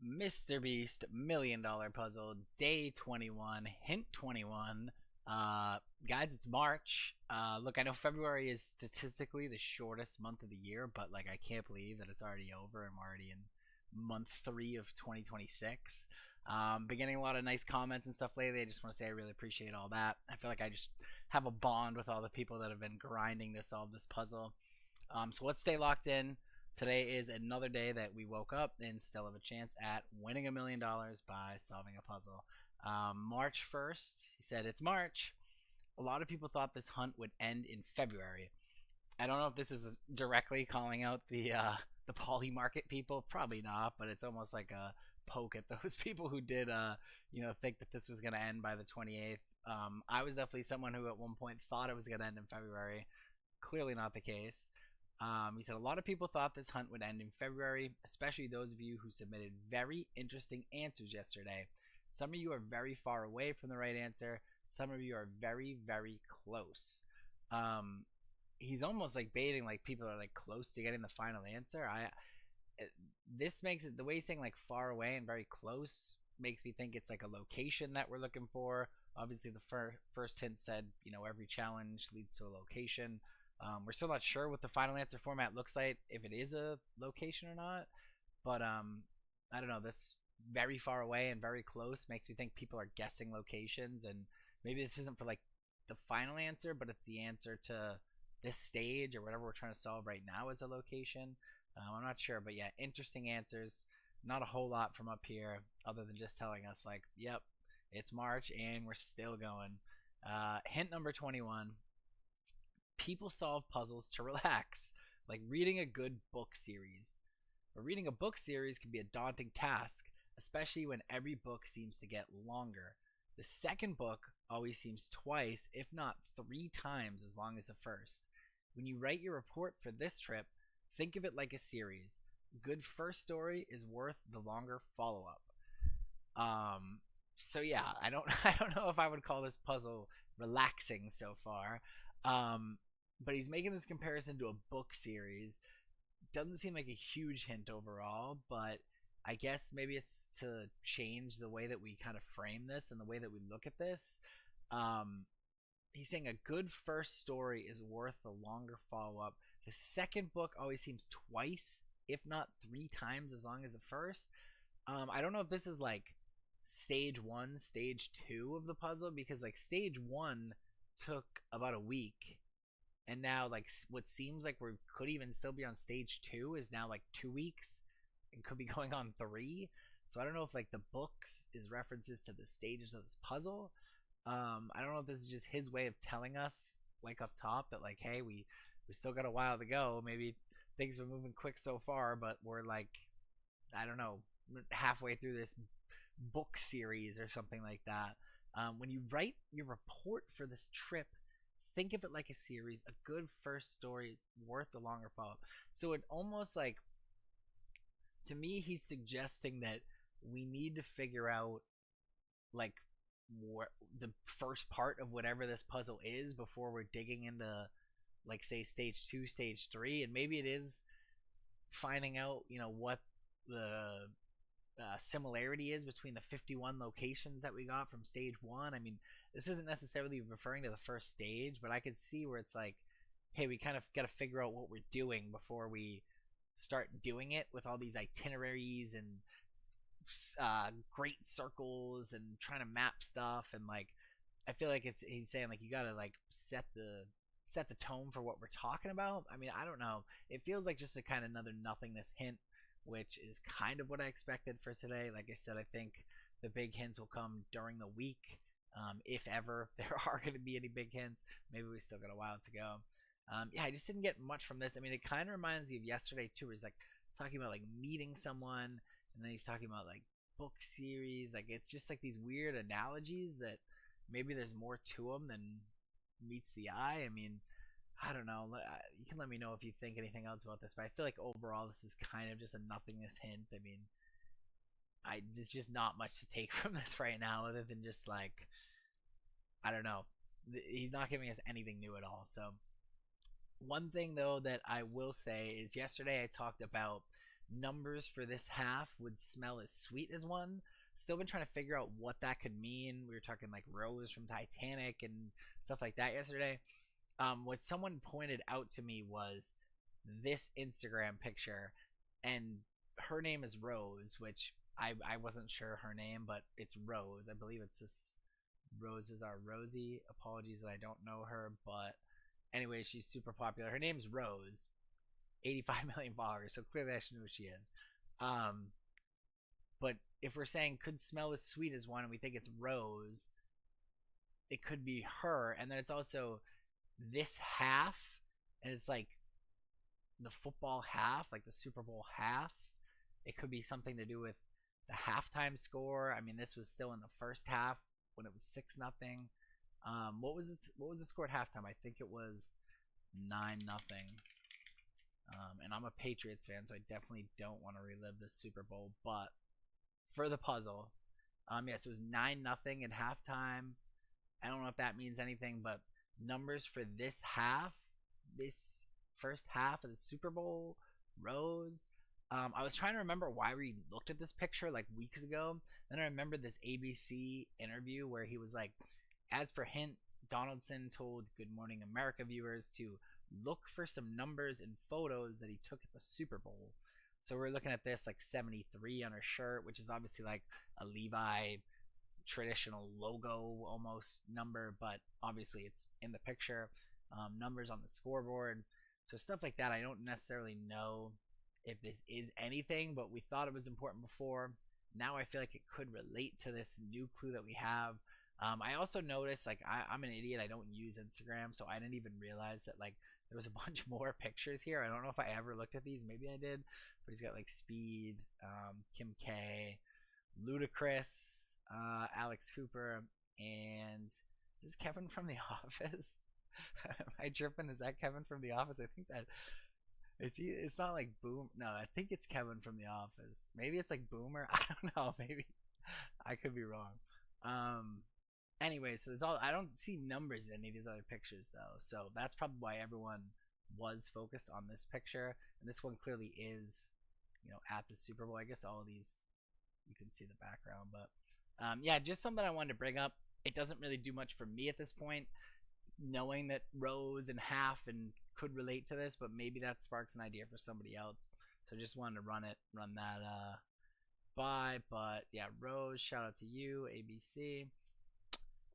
Mr. Beast $1 Million Puzzle, day 21, hint 21. Guys, it's March. Look, I know February is statistically the shortest month of the year, but like I can't believe that it's already over and we're already in month 3 of 2026. Been getting a lot of nice comments and stuff lately. I just want to say I really appreciate all that. I feel like I just have a bond with all the people that have been grinding to solve this puzzle. So let's stay locked in. Today is another day that we woke up and still have a chance at winning $1 million by solving a puzzle. March 1st, he said it's March. A lot of people thought this hunt would end in February. I don't know if this is directly calling out the poly market people. Probably not, but it's almost like a poke at those people who did think that this was going to end by the 28th. I was definitely someone who at one point thought it was going to end in February. Clearly not the case. He said a lot of people thought this hunt would end in February, especially those of you who submitted very interesting answers yesterday. Some of you are very far away from the right answer. Some of you are very, very close. He's almost like baiting like people are like close to getting the final answer. This makes it, the way he's saying like far away and very close makes me think it's like a location that we're looking for. Obviously the first hint said, every challenge leads to a location. We're still not sure what the final answer format looks like, if it is a location or not. But I don't know. This very far away and very close makes me think people are guessing locations, and maybe this isn't for like the final answer, but it's the answer to this stage or whatever we're trying to solve right now as a location. I'm not sure, but yeah, interesting answers. Not a whole lot from up here, other than just telling us like, yep, it's March and we're still going. Hint number 21. People solve puzzles to relax, like reading a good book series. But reading a book series can be a daunting task, especially when every book seems to get longer. The second book always seems twice, if not 3 times, as long as the first. When you write your report for this trip, think of it like a series. Good first story is worth the longer follow-up. So yeah, I don't know if I would call this puzzle relaxing so far. But he's making this comparison to a book series. Doesn't seem like a huge hint overall, but I guess maybe it's to change the way that we kind of frame this and the way that we look at this. He's saying a good first story is worth the longer follow-up. The second book always seems twice, if not 3 times as long as the first. I don't know if this is like stage 1, stage 2 of the puzzle, because like stage 1 took about a week. And now, like, what seems like we could even still be on stage 2 is now, like, 2 weeks. It could be going on 3. So I don't know if, like, the books is references to the stages of this puzzle. I don't know if this is just his way of telling us, like, up top that, like, hey, we still got a while to go. Maybe things are moving quick so far, but we're, like, I don't know, halfway through this book series or something like that. When you write your report for this trip, think of it like a series. A good first story is worth the longer follow-up. So it almost like, to me, he's suggesting that we need to figure out like the first part of whatever this puzzle is before we're digging into, like, say stage 2, stage 3, and maybe it is finding out what the similarity is between the 51 locations that we got from stage 1. I mean, this isn't necessarily referring to the first stage, but I could see where it's like, hey, we kind of got to figure out what we're doing before we start doing it with all these itineraries and great circles and trying to map stuff. And like, I feel like he's saying like you got to like set the tone for what we're talking about. I mean, I don't know. It feels like just a kind of another nothingness hint, which is kind of what I expected for today. Like I said, I think the big hints will come during the week, if ever there are going to be any big hints. Maybe we still got a while to go. Yeah, I just didn't get much from this. I mean, it kind of reminds me of yesterday too, where he's like talking about like meeting someone, and then he's talking about like book series. Like, it's just like these weird analogies that maybe there's more to them than meets the eye. I mean, I don't know. You can let me know if you think anything else about this, but I feel like overall this is kind of just a nothingness hint. I mean, there's just not much to take from this right now, other than just like, I don't know. He's not giving us anything new at all. So one thing though that I will say is yesterday I talked about numbers for this half would smell as sweet as one. Still been trying to figure out what that could mean. We were talking like Rose from Titanic and stuff like that yesterday. What someone pointed out to me was this Instagram picture, and her name is Rose, which I wasn't sure her name, but it's Rose. I believe it's this. Roses are Rosie. Apologies that I don't know her, but anyway, she's super popular. Her name's Rose, 85 million followers, so clearly I should know who she is. But if we're saying could smell as sweet as one and we think it's Rose, it could be her. And then it's also this half, and it's like the football half, like the Super Bowl half. It could be something to do with the halftime score. I mean, this was still in the first half when it was 6-0. What was the score at halftime? I think it was 9-0. And I'm a Patriots fan, so I definitely don't want to relive this Super Bowl. But for the puzzle, yes, it was 9-0 at halftime. I don't know if that means anything, but numbers for this half, this first half of the Super Bowl, Rose. I was trying to remember why we looked at this picture like weeks ago. Then I remember this ABC interview where he was like, as for hint, Donaldson told Good Morning America viewers to look for some numbers and photos that he took at the Super Bowl. So we're looking at this like 73 on her shirt, which is obviously like a Levi traditional logo almost number, but obviously it's in the picture. Numbers on the scoreboard. So stuff like that. I don't necessarily know if this is anything, but we thought it was important before. Now I feel like it could relate to this new clue that we have. I also noticed, like, I'm an idiot. I don't use Instagram, so I didn't even realize that, like, there was a bunch more pictures here. I don't know if I ever looked at these. Maybe I did. But he's got, like, Speed, Kim K, Ludacris, Alex Cooper, and is this Kevin from The Office? Am I tripping? Is that Kevin from The Office? I think that it's not like Boom. No, I think it's Kevin from The Office. Maybe it's like Boomer. I don't know. Maybe I could be wrong. Anyway, so there's all. I don't see numbers in any of these other pictures though, so that's probably why everyone was focused on this picture. And this one clearly is, at the Super Bowl. I guess all of these you can see the background, but yeah, just something I wanted to bring up. It doesn't really do much for me at this point, knowing that Rose and half and could relate to this, but maybe that sparks an idea for somebody else. So just wanted to run that by. But yeah, Rose, shout out to you, ABC.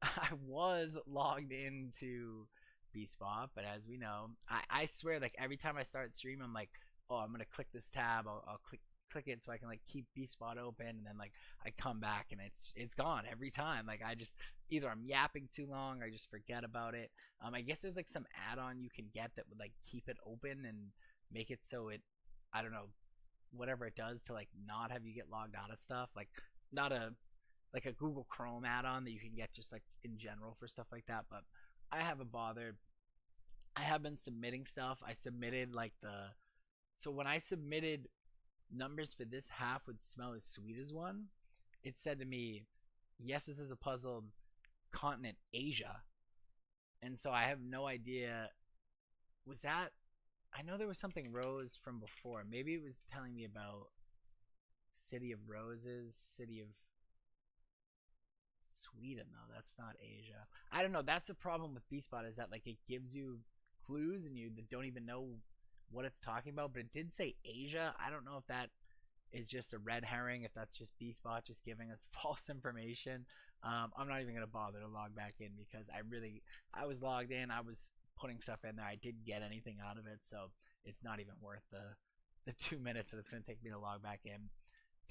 I was logged into B-Spot, but as we know, I swear, like every time I start streaming, I'm like, oh, I'm gonna click this tab. I'll click it so I can like keep B-Spot open, and then like I come back and it's gone every time. Like I just either I'm yapping too long or I just forget about it. I guess there's like some add-on you can get that would like keep it open and make it so it, I don't know, whatever it does to like not have you get logged out of stuff. Like not a like a Google Chrome add-on that you can get just like in general for stuff like that, but I haven't bothered. I have been submitting stuff. I submitted so when I submitted numbers for this half would smell as sweet as one, it said to me, yes, this is a puzzle, continent Asia. And so I have no idea, was that, I know there was something Rose from before. Maybe it was telling me about City of Roses, City of Sweden, though. That's not Asia. I don't know. That's the problem with B-Spot, is that like it gives you clues and you don't even know what it's talking about, but it did say Asia. I don't know if that is just a red herring, if that's just B-Spot just giving us false information. I'm not even gonna bother to log back in because I was logged in, I was putting stuff in there, I didn't get anything out of it, so it's not even worth the 2 minutes that it's gonna take me to log back in.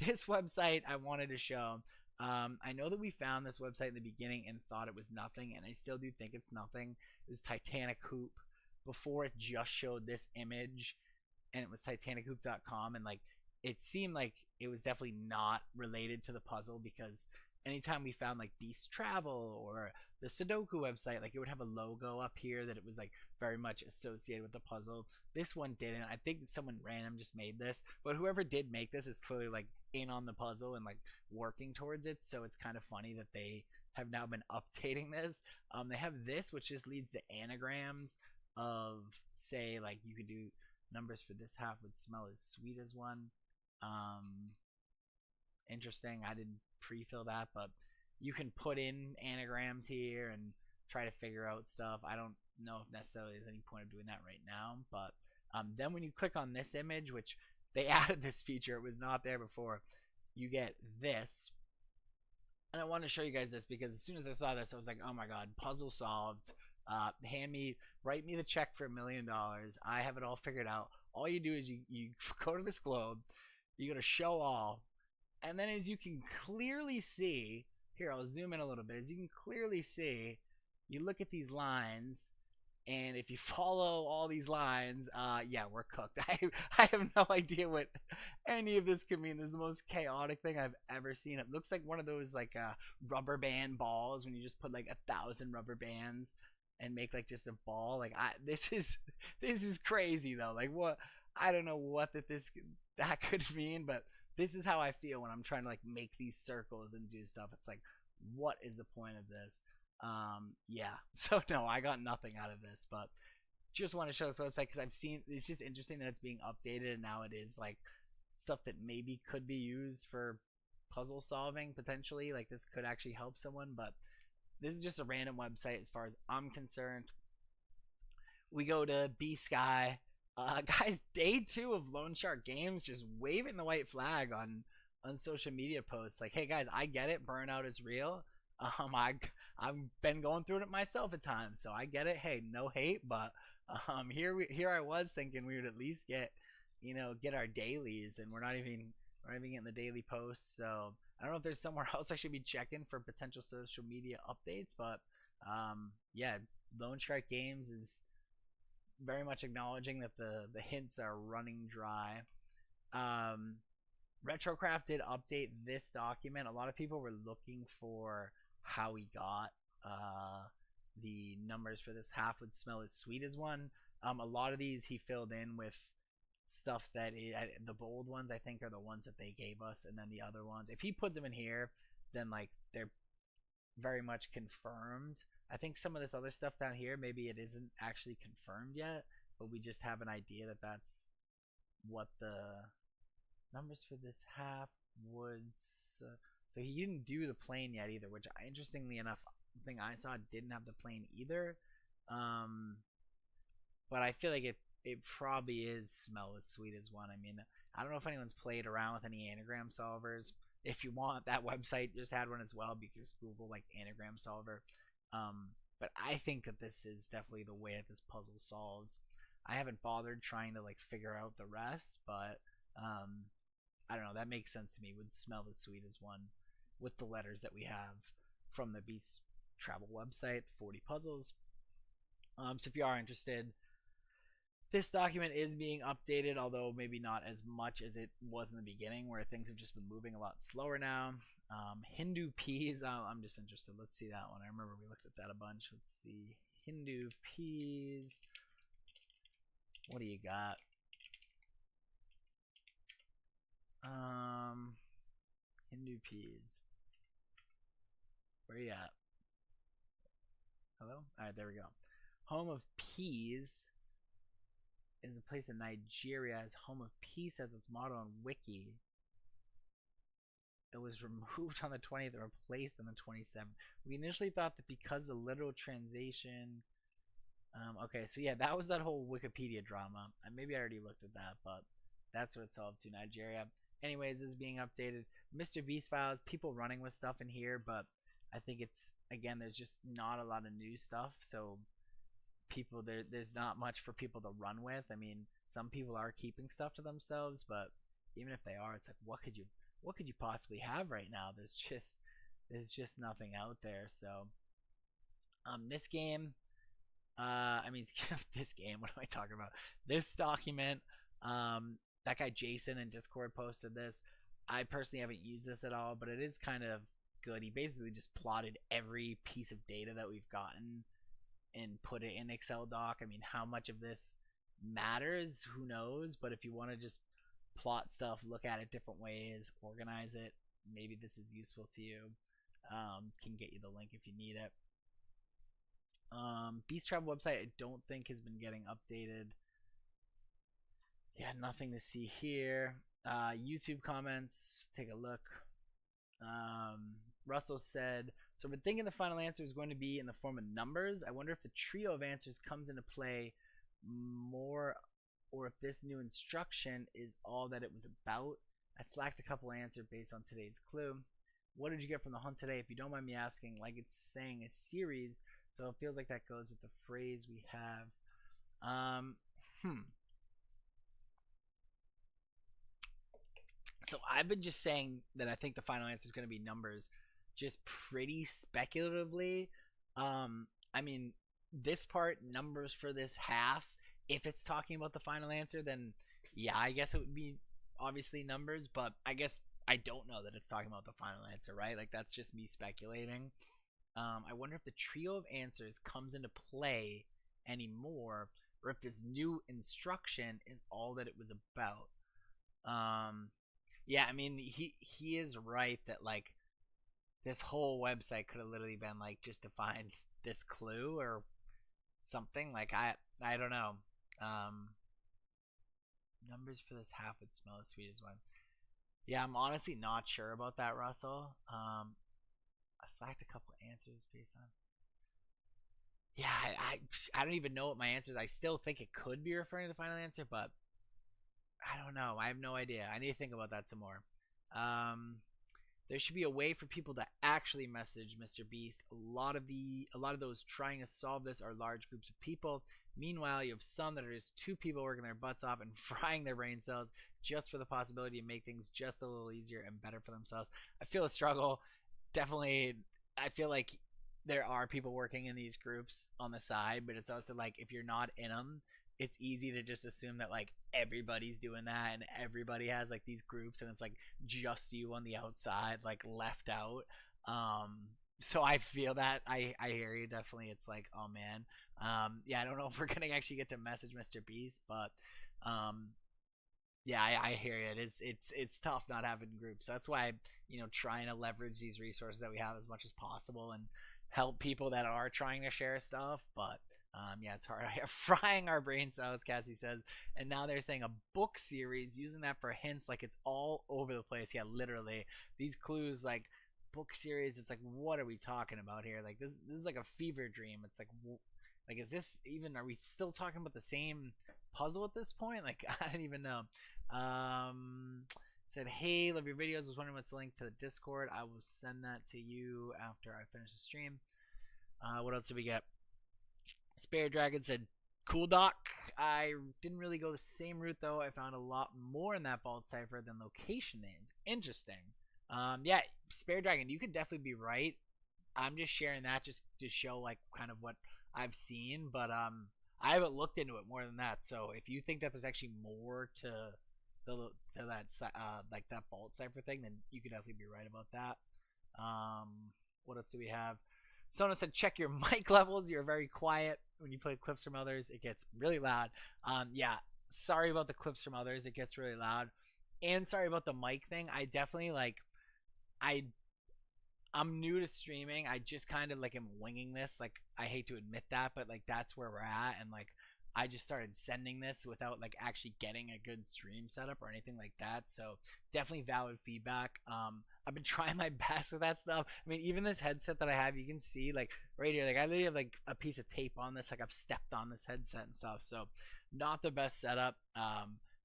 This website I wanted to show. I know that we found this website in the beginning and thought it was nothing, and I still do think it's nothing. It was Titanic Hoop. Before, it just showed this image, and it was TitanicHoop.com, and like it seemed like it was definitely not related to the puzzle, because anytime we found like Beast Travel or the Sudoku website, like it would have a logo up here that it was like very much associated with the puzzle. This one didn't. I think that someone random just made this, but whoever did make this is clearly like in on the puzzle and like working towards it, so it's kind of funny that they have now been updating this. They have this, which just leads to anagrams of, say, like you could do numbers for this half would smell as sweet as one. Interesting. I didn't pre-fill that, but you can put in anagrams here and try to figure out stuff. I don't know if necessarily there's any point of doing that right now, but then when you click on this image, which they added this feature, it was not there before, you get this. And I want to show you guys this because as soon as I saw this, I was like, oh my god, puzzle solved. Write me the check for $1 million. I have it all figured out. All you do is you go to this globe, you go to show all, and then as you can clearly see, here I'll zoom in a little bit, as you can clearly see, you look at these lines, and if you follow all these lines, yeah, we're cooked. I have no idea what any of this could mean. This is the most chaotic thing I've ever seen. It looks like one of those like rubber band balls when you just put like 1,000 rubber bands and make like just a ball. Like this is crazy though. Like what, I don't know what that could mean, but this is how I feel when I'm trying to like make these circles and do stuff. It's like, what is the point of this? Yeah, so no, I got nothing out of this, but just want to show this website because I've seen, it's just interesting that it's being updated and now it is like stuff that maybe could be used for puzzle solving potentially. Like this could actually help someone, but this is just a random website as far as I'm concerned. We go to B Sky. Guys, day 2 of Lone Shark Games just waving the white flag on social media posts. Like, hey guys, I get it, burnout is real. I've been going through it myself at times, so I get it. Hey, no hate, but here I was thinking we would at least get our dailies, and we're not even getting the daily posts. So I don't know if there's somewhere else I should be checking for potential social media updates, but yeah, Lone Shark Games is very much acknowledging that the hints are running dry. Retrocraft did update this document. A lot of people were looking for how he got the numbers for this half would smell as sweet as one. A lot of these he filled in with stuff that the bold ones I think are the ones that they gave us, and then the other ones, if he puts them in here, then like they're very much confirmed. I think some of this other stuff down here, maybe it isn't actually confirmed yet, but we just have an idea that that's what the numbers for this half would. So he didn't do the plane yet either, which interestingly enough, the thing I saw didn't have the plane either. But I feel like it probably is smell as sweet as one. I mean, I don't know if anyone's played around with any anagram solvers. If you want, that website just had one as well. You can just Google like anagram solver. But I think that this is definitely the way that this puzzle solves. I haven't bothered trying to like figure out the rest, but I don't know, that makes sense to me. It would smell as sweet as one with the letters that we have from the Beast Travel website, 40 puzzles. So if you are interested, this document is being updated, although maybe not as much as it was in the beginning, where things have just been moving a lot slower now. Hindu peas, I'm just interested. Let's see that one. I remember we looked at that a bunch. Let's see. Hindu peas. What do you got? Hindu peas. Where you at? Hello? Alright, there we go. Home of Peas is a place in Nigeria as Home of Peace as its motto on Wiki. It was removed on the 20th and replaced on the 27th. We initially thought that because the literal translation... okay, so yeah, that was that whole Wikipedia drama. Maybe I already looked at that, but that's what it solved to, Nigeria. Anyways, this is being updated. Mr. Beast files, people running with stuff in here, but I think it's, again, there's just not a lot of new stuff, so people there's not much for people to run with. I mean, some people are keeping stuff to themselves, but even if they are, it's like, what could you possibly have right now? There's just nothing out there. So this game, I mean, this game, what am I talking about? This document, that guy Jason in Discord posted this. I personally haven't used this at all, but it is kind of good. He basically just plotted every piece of data that we've gotten and put it in Excel doc. I mean, how much of this matters, who knows, but if you want to just plot stuff, look at it different ways, organize it, maybe this is useful to you. Can get you the link if you need it. Beast Travel website I don't think has been getting updated. Yeah, nothing to see here. YouTube comments, take a look. Russell said, so we're thinking the final answer is going to be in the form of numbers. I wonder if the trio of answers comes into play more, or if this new instruction is all that it was about. I slacked a couple answers based on today's clue. What did you get from the hunt today? If you don't mind me asking, like it's saying a series, so it feels like that goes with the phrase we have. So I've been just saying that I think the final answer is going to be numbers, just pretty speculatively. I mean, this part, numbers for this half, if it's talking about the final answer, then yeah, I guess it would be obviously numbers, but I guess I don't know that it's talking about the final answer, right? Like that's just me speculating. I wonder if the trio of answers comes into play anymore, or if this new instruction is all that it was about. Yeah, I mean he is right that like this whole website could have literally been like just to find this clue or something. Like I don't know. Numbers for this half would smell as sweet as wine. Yeah, I'm honestly not sure about that, Russell. I slacked a couple answers based on. Yeah, I don't even know what my answer is. I still think it could be referring to the final answer, but I don't know. I have no idea. I need to think about that some more. There should be a way for people to actually message Mr. Beast. A lot of those trying to solve this are large groups of people. Meanwhile, you have some that are just two people working their butts off and frying their brain cells just for the possibility to make things just a little easier and better for themselves. I feel a struggle. Definitely, I feel like there are people working in these groups on the side, but it's also like if you're not in them, it's easy to just assume that like everybody's doing that and everybody has like these groups and it's like just you on the outside, like left out. So I feel that I hear you definitely. It's like, oh man, yeah, I don't know if we're gonna actually get to message Mr. Beast, but yeah, I hear you. It's tough not having groups. So that's why trying to leverage these resources that we have as much as possible and help people that are trying to share stuff. But yeah, it's hard. Frying our brain cells, Cassie says, and now they're saying a book series, using that for hints, like it's all over the place. Yeah, literally, these clues, like book series. It's like, what are we talking about here? Like this is like a fever dream. It's like is this even? Are we still talking about the same puzzle at this point? Like I don't even know. Said, hey, love your videos. Was wondering what's the link to the Discord. I will send that to you after I finish the stream. What else did we get? Spare Dragon said, cool doc. I didn't really go the same route though. I found a lot more in that vault cipher than location names. Interesting. Yeah, Spare Dragon, you could definitely be right. I'm just sharing that just to show like kind of what I've seen, but I haven't looked into it more than that. So if you think that there's actually more to that like that vault cipher thing, then you could definitely be right about that. What else do we have? Sona said, check your mic levels. You're very quiet when you play clips from others. It gets really loud. Yeah, sorry about the clips from others. It gets really loud. And sorry about the mic thing. I definitely I'm new to streaming. I just kind of like am winging this. Like I hate to admit that, but like that's where we're at. And like I just started sending this without like actually getting a good stream setup or anything like that. So definitely valid feedback. I've been trying my best with that stuff. I mean, even this headset that I have, you can see like right here, like I literally have like a piece of tape on this. Like I've stepped on this headset and stuff. So not the best setup.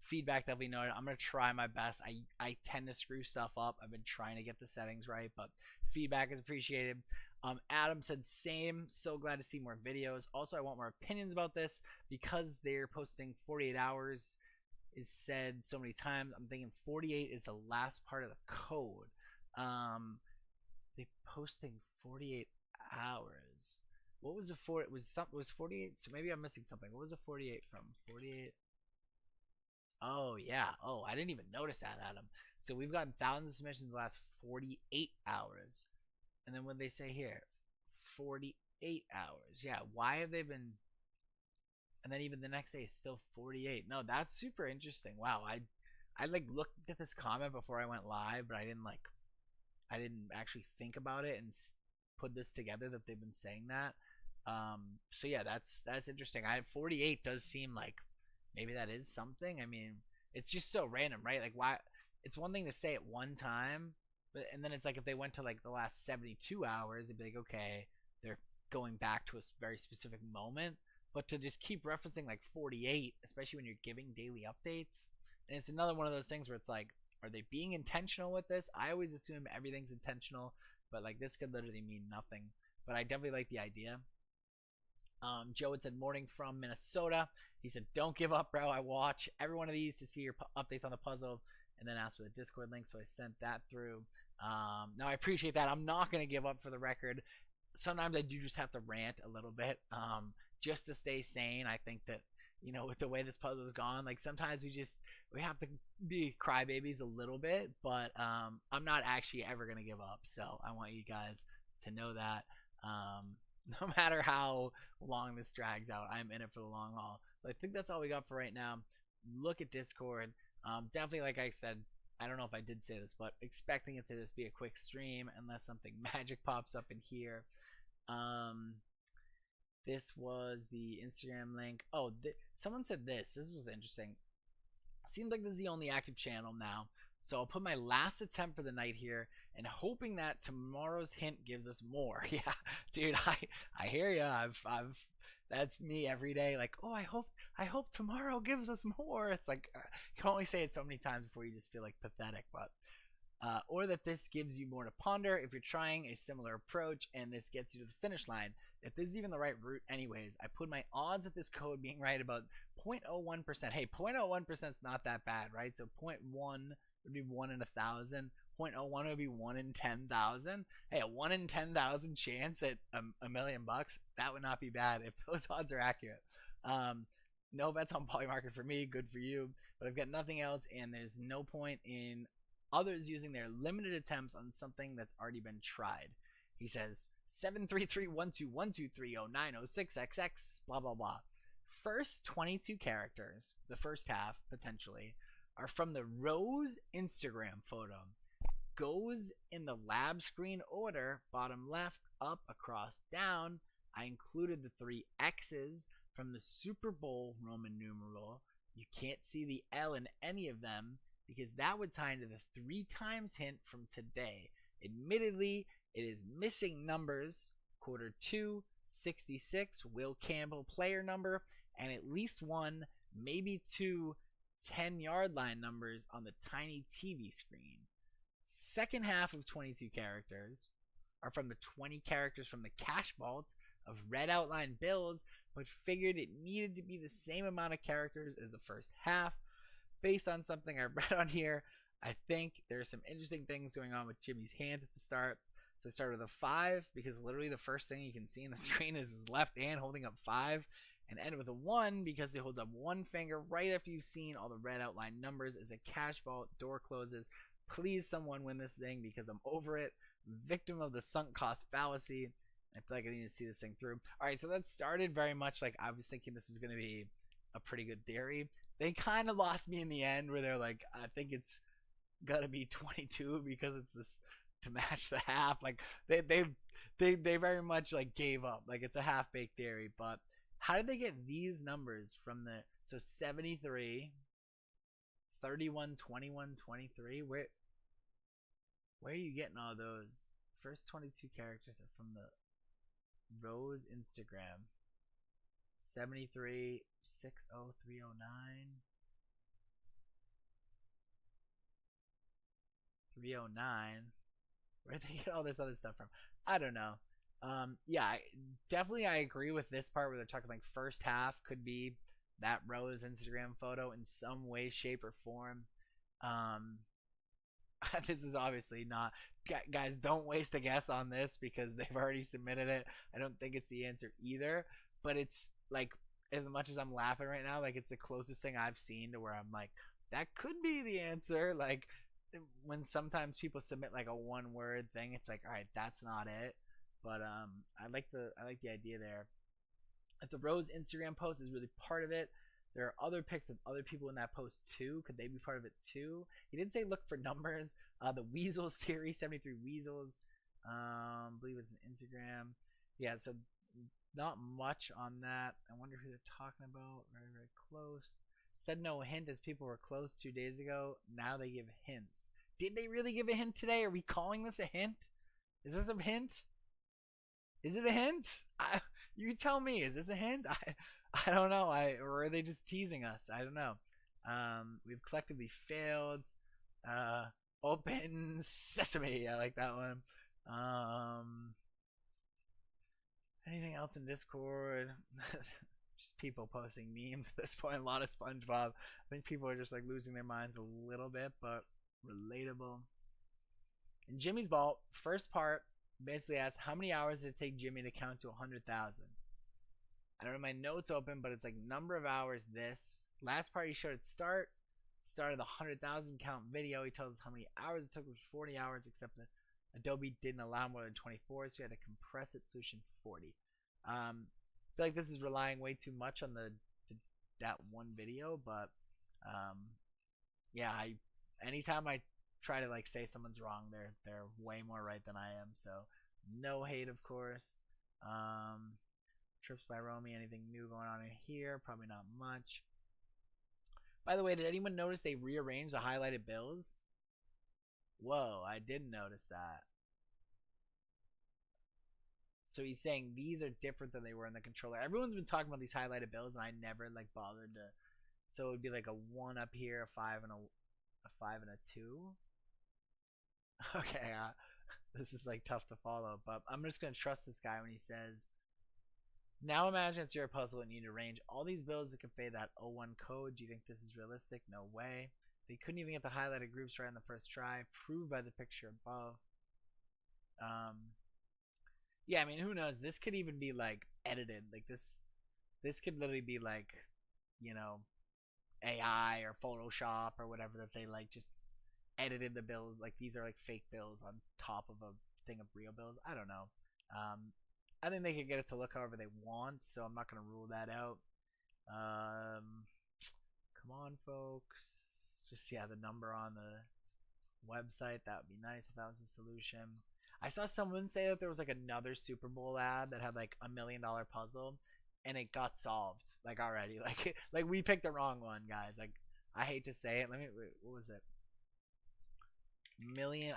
Feedback definitely noted. I'm gonna try my best. I tend to screw stuff up. I've been trying to get the settings right, but feedback is appreciated. Adam said, same. So glad to see more videos. Also, I want more opinions about this because they're posting 48 hours is said so many times. I'm thinking 48 is the last part of the code. They posting 48 hours. What was the it was 48? So maybe I'm missing something. What was the 48 from? 48. Oh yeah. Oh, I didn't even notice that, Adam. So we've gotten thousands of submissions in the last 48 hours. And then when they say here, 48 hours. Yeah, why have they been... And then even the next day, still 48. No, that's super interesting. Wow, I like looked at this comment before I went live, but I didn't actually think about it and put this together that they've been saying that. So yeah, that's interesting. 48 does seem like maybe that is something. I mean, it's just so random, right? Like why? It's one thing to say it one time, but and then it's like if they went to like the last 72 hours, it'd be like okay, they're going back to a very specific moment. But to just keep referencing like 48, especially when you're giving daily updates, and it's another one of those things where it's like, are they being intentional with this? I always assume everything's intentional, but like this could literally mean nothing. But I definitely like the idea. Joe had said morning from Minnesota. He said, "Don't give up, bro. I watch every one of these to see your updates on the puzzle, and then asked for the Discord link." So I sent that through. Now I appreciate that. I'm not gonna give up for the record. Sometimes I do just have to rant a little bit, just to stay sane. I think that with the way this puzzle has gone, like sometimes we have to be crybabies a little bit, but I'm not actually ever gonna give up. So I want you guys to know that. No matter how long this drags out, I'm in it for the long haul. So I think that's all we got for right now. Look at Discord. Definitely, like I said, I don't know if I did say this, but expecting it to just be a quick stream unless something magic pops up in here. This was the Instagram link. Oh, someone said this. This was interesting. Seems like this is the only active channel now. So I'll put my last attempt for the night here and hoping that tomorrow's hint gives us more. Yeah, dude, I hear ya. I've that's me every day. Like, oh, I hope tomorrow gives us more. It's like you can only say it so many times before you just feel like pathetic. But or that this gives you more to ponder if you're trying a similar approach and this gets you to the finish line. If this is even the right route anyways, I put my odds of this code being right about 0.01%. Hey, 0.01% is not that bad, right? So 0.1 would be 1 in 1,000. 0.01 would be 1 in 10,000. Hey, a 1 in 10,000 chance at $1 million, that would not be bad if those odds are accurate. No bets on Polymarket for me, good for you. But I've got nothing else, and there's no point in others using their limited attempts on something that's already been tried. He says 7331212309006xx blah blah blah. First 22 characters, the first half potentially, are from the Rose Instagram photo. Goes in the lab screen order, bottom left, up, across, down. I included the 3 X's from the Super Bowl Roman numeral. You can't see the L in any of them because that would tie into the 3 times hint from today. Admittedly, it is missing numbers, quarter 2, 66, Will Campbell player number, and at least 1, maybe 2 10-yard line numbers on the tiny TV screen. Second half of 22 characters are from the 20 characters from the cash vault of red outline bills, but figured it needed to be the same amount of characters as the first half. Based on something I read on here, I think there's some interesting things going on with Jimmy's hands at the start. So I started with a 5 because literally the first thing you can see in the screen is his left hand holding up 5, and end with a 1 because he holds up one finger right after you've seen all the red outline numbers as a cash vault door closes. Please someone win this thing because I'm over it. Victim of the sunk cost fallacy. I feel like I need to see this thing through. Alright, so that started very much like I was thinking this was going to be a pretty good theory. They kind of lost me in the end where they're like, I think it's got to be 22 because it's this to match the half. Like they very much like gave up. Like it's a half-baked theory, but how did they get these numbers from the 73, 31, 21, 23? Where are you getting all those? First 22 characters are from the Rose Instagram. 73, 60309. 309. Where did they get all this other stuff from? I don't know. Yeah, definitely I agree with this part where they're talking like first half could be that Rose Instagram photo in some way, shape, or form. This is obviously not, guys, don't waste a guess on this because they've already submitted it. I don't think it's the answer either, but it's like, as much as I'm laughing right now, like it's the closest thing I've seen to where I'm like, that could be the answer. Like when sometimes people submit like a 1-word thing, it's like, all right, that's not it. But I like the idea there. If the Rose Instagram post is really part of it, there are other pics of other people in that post too. Could they be part of it too? He did say look for numbers. The Weasels theory, 73 Weasels. I believe it's an Instagram. Yeah, so not much on that. I wonder who they're talking about. Very, very close. Said no hint as people were close 2 days ago. Now they give hints. Did they really give a hint today? Are we calling this a hint? Is this a hint? Is it a hint? You tell me. Is this a hint? I don't know. Or are they just teasing us? I don't know. We've collectively failed. Open sesame. I like that one. Anything else in Discord? Just people posting memes at this point. A lot of SpongeBob. I think people are just like losing their minds a little bit, but relatable. In Jimmy's Vault, first part basically asks how many hours did it take Jimmy to count to 100,000. I don't have my notes open, but it's like number of hours. This last part he showed at started the 100,000 count video. He tells us how many hours it took, which was 40 hours, except that Adobe didn't allow more than 24, so we had to compress it solution 40. I feel like this is relying way too much on that one video, but yeah, anytime I try to like say someone's wrong, they're way more right than I am. So no hate, of course. Trips by Romy, anything new going on in here? Probably not much. By the way, did anyone notice they rearranged the highlighted bills? Whoa, I didn't notice that. So he's saying these are different than they were in the controller. Everyone's been talking about these highlighted bills, and I never like bothered to. So it would be like a 1 up here, a 5 and a 5 and a 2. Okay, this is like tough to follow, but I'm just gonna trust this guy when he says, now imagine it's your puzzle and you need to arrange all these bills to convey that O1 code. Do you think this is realistic? No way. They couldn't even get the highlighted groups right on the first try, proved by the picture above. Yeah, I mean, who knows? This could even be like edited. Like this could literally be like, you know, AI or Photoshop or whatever, that they like just edited the bills. Like these are like fake bills on top of a thing of real bills. I don't know. I think they could get it to look however they want, so I'm not gonna rule that out. Come on, folks. Just the number on the website. That would be nice if that was a solution. I saw someone say that there was like another Super Bowl ad that had like $1 million puzzle, and it got solved like already. Like we picked the wrong one, guys. Like I hate to say it. Wait, what was it?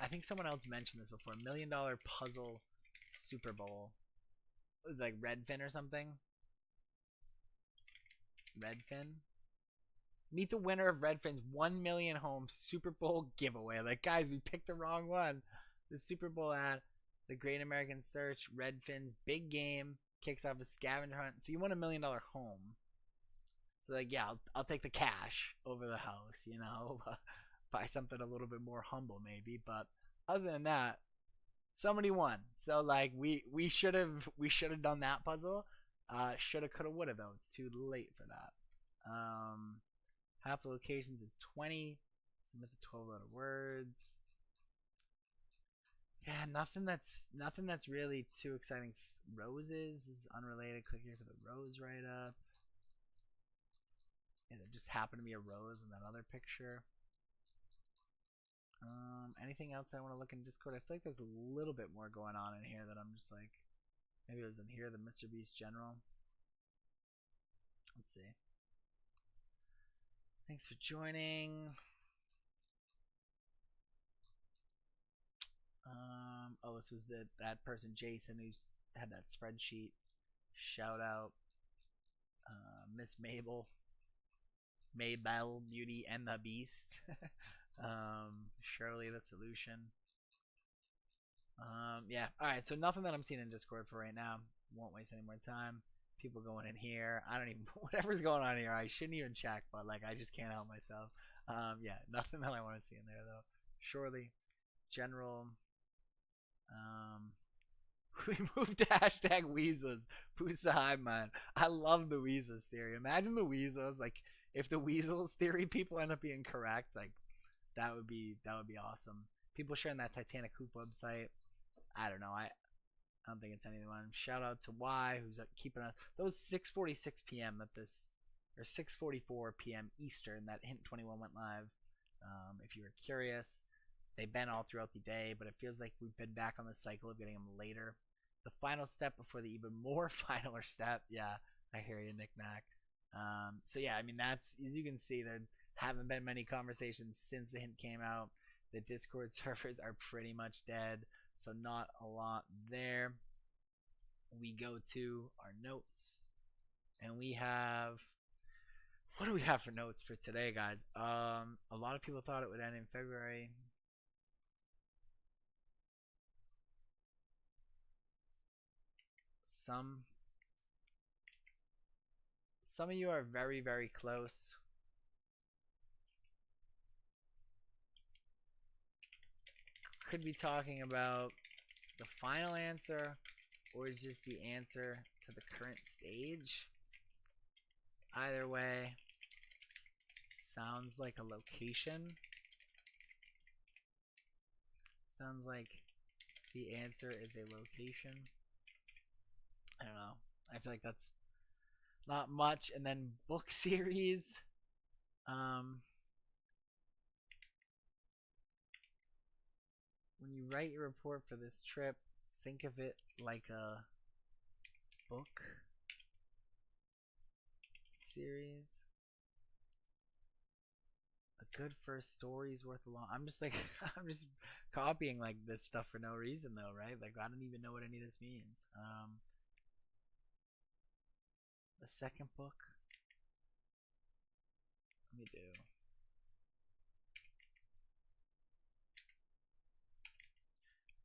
I think someone else mentioned this before. $1 million puzzle Super Bowl. It was like Redfin or something. Redfin. Meet the winner of Redfin's 1 million home Super Bowl giveaway. Like, guys, we picked the wrong one. The Super Bowl ad, the Great American Search, Redfin's big game kicks off a scavenger hunt. So you want $1 million home. So like, yeah, I'll take the cash over the house, you know, buy something a little bit more humble maybe. But other than that, somebody won. So like, we should have done that puzzle. Shoulda, coulda, woulda though. It's too late for that. Half the locations is 20. Submit the 12-letter words. Yeah, nothing that's really too exciting. Roses is unrelated. Click here for the rose write-up. Yeah, there just happened to be a rose in that other picture. Anything else I want to look in Discord? I feel like there's a little bit more going on in here that I'm just like, maybe it was in here, the Mr. Beast General. Let's see. Thanks for joining. Oh, this was that person, Jason, who's had that spreadsheet. Shout out, Miss Mabel, Beauty, and the Beast. Shirley, the solution. Yeah. All right. So nothing that I'm seeing in Discord for right now. Won't waste any more time. People going in here. I don't even whatever's going on here. I shouldn't even check, but like I just can't help myself. Yeah. Nothing that I want to see in there though. Surely, general. We moved to hashtag Weasels. Who's the hive mind? I love the Weasels theory. Imagine the Weasels. Like if the Weasels theory people end up being correct, like that would be awesome. People sharing that Titanic Hoop website. I don't know. I don't think it's anyone. Shout out to Y who's keeping us. So it was 6:46 p.m. at this, or 6:44 p.m. Eastern that Hint 21 went live. If you were curious, they've been all throughout the day, but it feels like we've been back on the cycle of getting them later. The final step before the even more finaler step. Yeah, I hear you, Nick Nack. So yeah, I mean, that's, as you can see, there haven't been many conversations since the hint came out. The Discord servers are pretty much dead, so not a lot there. We go to our notes, and we have, what do we have for notes for today, guys? A lot of people thought it would end in February. Some of you are very, very close. Could be talking about the final answer or just the answer to the current stage. Either way, sounds like a location. Sounds like the answer is a location. I don't know. I feel like that's not much. And then book series. When you write your report for this trip, think of it like a book series. A good first story is worth a long. I'm just like, I'm just copying like this stuff for no reason though, right? Like I don't even know what any of this means. The second book. Let me do.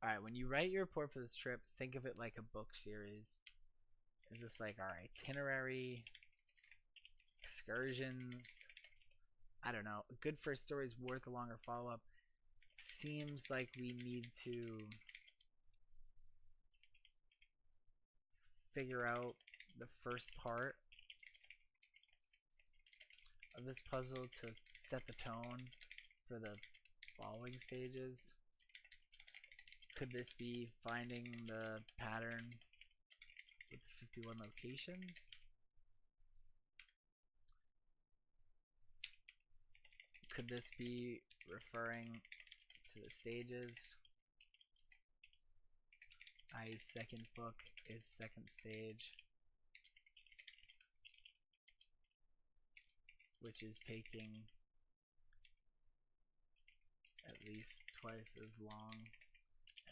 Alright, when you write your report for this trip, think of it like a book series. Is this like our itinerary? Excursions? I don't know. A good first story is worth a longer follow-up. Seems like we need to figure out the first part of this puzzle to set the tone for the following stages. Could this be finding the pattern with 51 locations? Could this be referring to the stages? I.e. second book is second stage, which is taking at least twice as long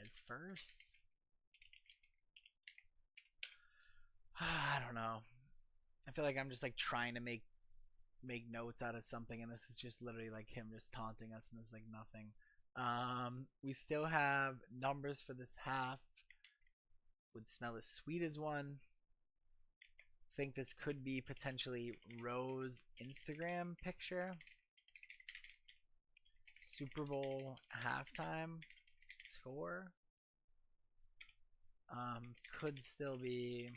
as first. I don't know. I feel like I'm just like trying to make notes out of something, and this is just literally like him just taunting us, and there's like nothing. We still have numbers for this half. Would smell as sweet as one. Think this could be potentially Rose's Instagram picture. Super Bowl halftime score. Could still be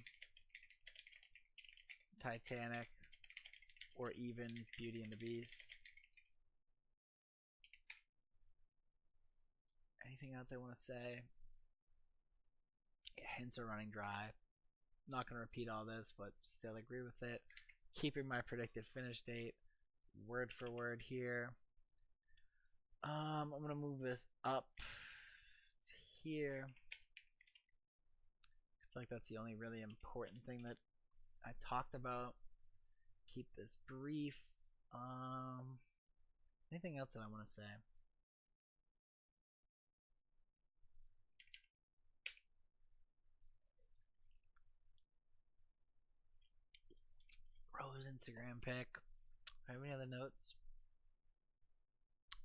Titanic or even Beauty and the Beast. Anything else I want to say? Yeah, hints are running dry. I'm not going to repeat all this, but still agree with it. Keeping my predicted finish date word for word here. I'm going to move this up to here. I feel like that's the only really important thing that I talked about. Keep this brief. Anything else that I want to say? Rose Instagram pic. Have any other notes?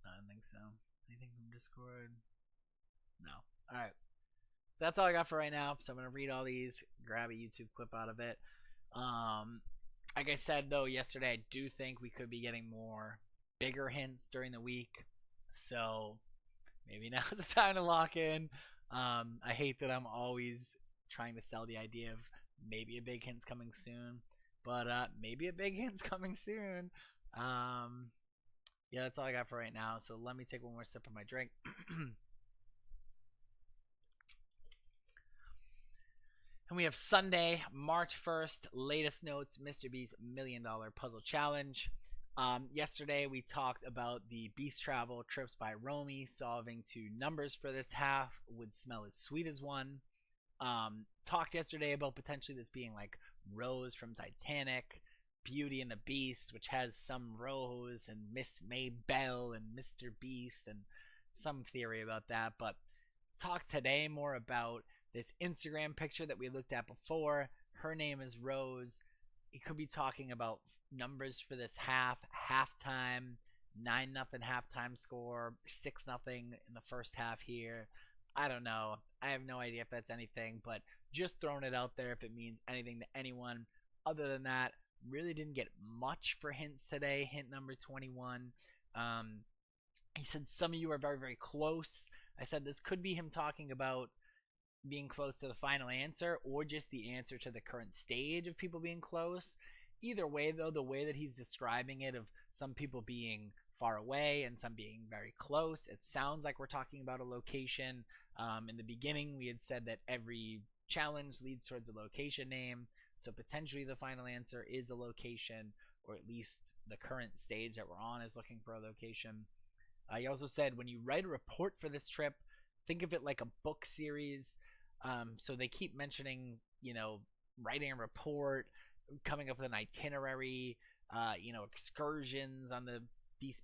I don't think so. Anything from Discord? No. Alright. That's all I got for right now. So I'm going to read all these, grab a YouTube clip out of it. Like I said, though, yesterday, I do think we could be getting more bigger hints during the week. So maybe now's the time to lock in. I hate that I'm always trying to sell the idea of maybe a big hint's coming soon. But maybe a big hint's coming soon. Yeah, that's all I got for right now. So let me take one more sip of my drink. And we have Sunday, March 1st, latest notes, Mr. Beast's $1 Million Puzzle Challenge. Yesterday, we talked about the Beast Travel Trips by Romy, solving 2 numbers for this half, would smell as sweet as one. Talked yesterday about potentially this being like Rose from Titanic. Beauty and the Beast, which has some Rose and Miss Maybelle and Mr. Beast and some theory about that. But talk today more about this Instagram picture that we looked at before. Her name is Rose. He could be talking about numbers for this halftime, 9-0 halftime score, 6-0 in the first half here. I don't know. I have no idea if that's anything, but just throwing it out there if it means anything to anyone. Other than that, really didn't get much for hints today. Hint number 21. He said some of you are very, very close. I said this could be him talking about being close to the final answer or just the answer to the current stage of people being close. Either way, though, the way that he's describing it, of some people being far away and some being very close, it sounds like we're talking about a location. In the beginning, we had said that every challenge leads towards a location name, so potentially the final answer is a location, or at least the current stage that we're on is looking for a location. He also said when you write a report for this trip, think of it like a book series. So they keep mentioning, writing a report, coming up with an itinerary, excursions on the Beast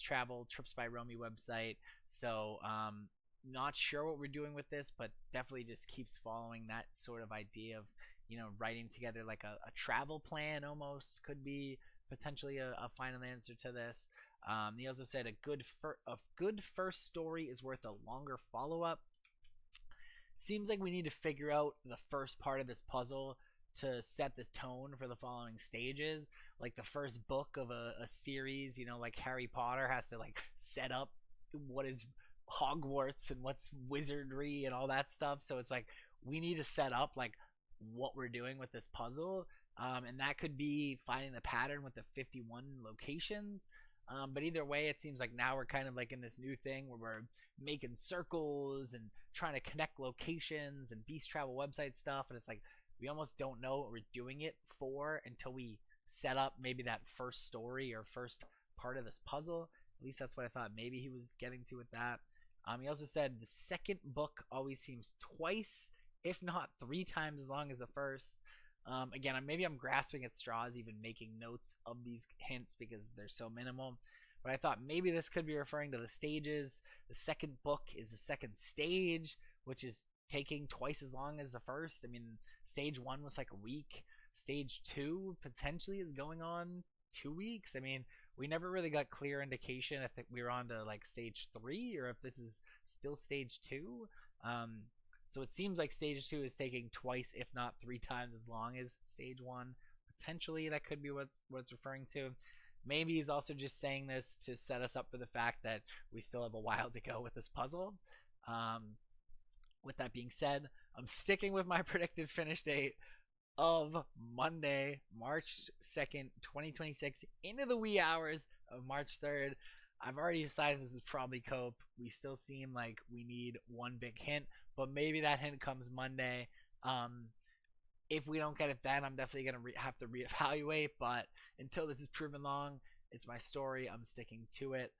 Travel Trips by Romy website. So not sure what we're doing with this, but definitely just keeps following that sort of idea of, writing together like a travel plan almost could be potentially a final answer to this. He also said a good first story is worth a longer follow-up. Seems like we need to figure out the first part of this puzzle to set the tone for the following stages. Like the first book of a series, like Harry Potter has to like set up what is Hogwarts and what's wizardry and all that stuff. So it's like we need to set up like what we're doing with this puzzle. And that could be finding the pattern with the 51 locations. But either way, it seems like now we're kind of like in this new thing where we're making circles and trying to connect locations and Beast Travel website stuff. And it's like we almost don't know what we're doing it for until we set up maybe that first story or first part of this puzzle. At least that's what I thought maybe he was getting to with that. He also said the second book always seems twice, if not 3 times as long as the first. Again, maybe I'm grasping at straws even making notes of these hints because they're so minimal. But I thought maybe this could be referring to the stages. The second book is the second stage, which is taking twice as long as the first. I mean, stage 1 was like a week. Stage 2 potentially is going on 2 weeks. I mean, we never really got clear indication if we were on to like stage 3 or if this is still stage 2. So it seems like stage 2 is taking twice, if not 3 times as long as stage 1. Potentially that could be what it's referring to. Maybe he's also just saying this to set us up for the fact that we still have a while to go with this puzzle. With that being said, I'm sticking with my predicted finish date of Monday, March 2nd, 2026, into the wee hours of March 3rd. I've already decided this is probably cope. We still seem like we need one big hint, but maybe that hint comes Monday. If we don't get it then, I'm definitely going to have to reevaluate, but until this is proven long, it's my story. I'm sticking to it.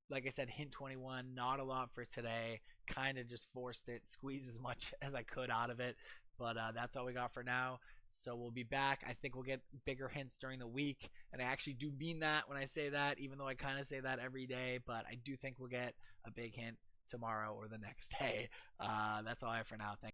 Like I said, hint 21, not a lot for today. Kind of just forced it, squeezed as much as I could out of it, but that's all we got for now. So we'll be back. I think we'll get bigger hints during the week, and I actually do mean that when I say that, even though I kind of say that every day, but I do think we'll get a big hint tomorrow or the next day. That's all I have for now. Thanks.